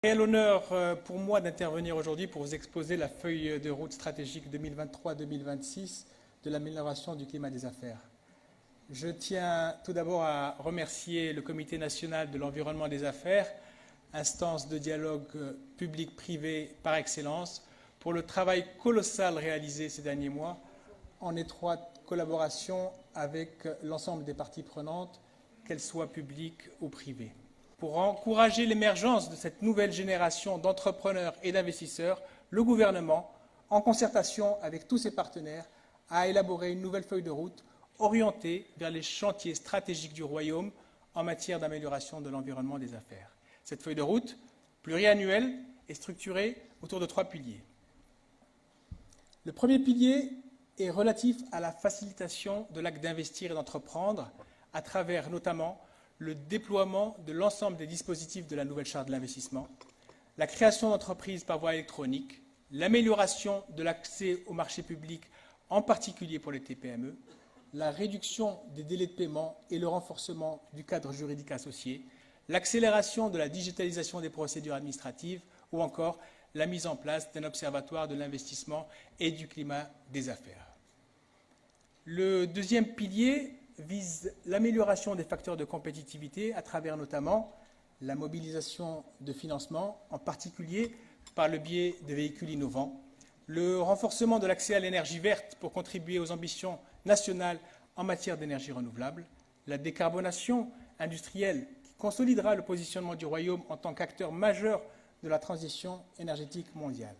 Quel honneur pour moi d'intervenir aujourd'hui pour vous exposer la feuille de route stratégique 2023-2026 de l'amélioration du climat des affaires. Je tiens tout d'abord à remercier le Comité national de l'environnement des affaires, instance de dialogue public-privé par excellence, pour le travail colossal réalisé ces derniers mois en étroite collaboration avec l'ensemble des parties prenantes, qu'elles soient publiques ou privées. Pour encourager l'émergence de cette nouvelle génération d'entrepreneurs et d'investisseurs, le gouvernement, en concertation avec tous ses partenaires, a élaboré une nouvelle feuille de route orientée vers les chantiers stratégiques du Royaume en matière d'amélioration de l'environnement des affaires. Cette feuille de route, pluriannuelle, est structurée autour de 3 piliers. Le premier pilier est relatif à la facilitation de l'acte d'investir et d'entreprendre à travers notamment le déploiement de l'ensemble des dispositifs de la nouvelle charte de l'investissement, la création d'entreprises par voie électronique, l'amélioration de l'accès au marché public, en particulier pour les TPME, la réduction des délais de paiement et le renforcement du cadre juridique associé, l'accélération de la digitalisation des procédures administratives ou encore la mise en place d'un observatoire de l'investissement et du climat des affaires. Le deuxième pilier vise l'amélioration des facteurs de compétitivité à travers notamment la mobilisation de financement, en particulier par le biais de véhicules innovants, le renforcement de l'accès à l'énergie verte pour contribuer aux ambitions nationales en matière d'énergie renouvelable, la décarbonation industrielle qui consolidera le positionnement du Royaume en tant qu'acteur majeur de la transition énergétique mondiale.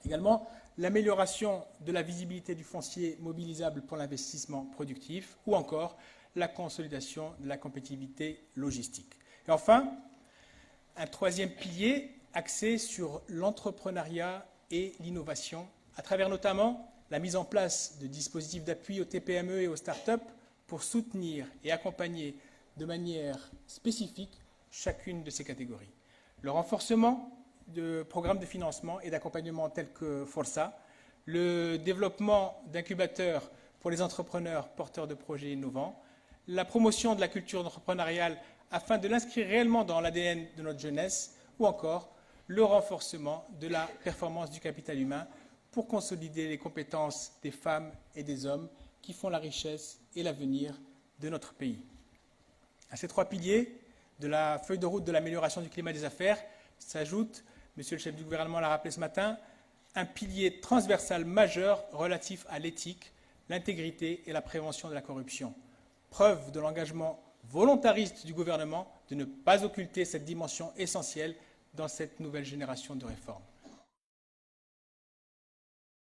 Également, l'amélioration de la visibilité du foncier mobilisable pour l'investissement productif ou encore la consolidation de la compétitivité logistique. Et enfin, un troisième pilier axé sur l'entrepreneuriat et l'innovation, à travers notamment la mise en place de dispositifs d'appui aux TPME et aux start-up pour soutenir et accompagner de manière spécifique chacune de ces catégories. Le renforcement de programmes de financement et d'accompagnement tels que Força, le développement d'incubateurs pour les entrepreneurs porteurs de projets innovants, la promotion de la culture entrepreneuriale afin de l'inscrire réellement dans l'ADN de notre jeunesse, ou encore le renforcement de la performance du capital humain pour consolider les compétences des femmes et des hommes qui font la richesse et l'avenir de notre pays. À ces 3 piliers de la feuille de route de l'amélioration du climat des affaires s'ajoute, Monsieur le chef du gouvernement l'a rappelé ce matin, un pilier transversal majeur relatif à l'éthique, l'intégrité et la prévention de la corruption. Preuve de l'engagement volontariste du gouvernement de ne pas occulter cette dimension essentielle dans cette nouvelle génération de réformes.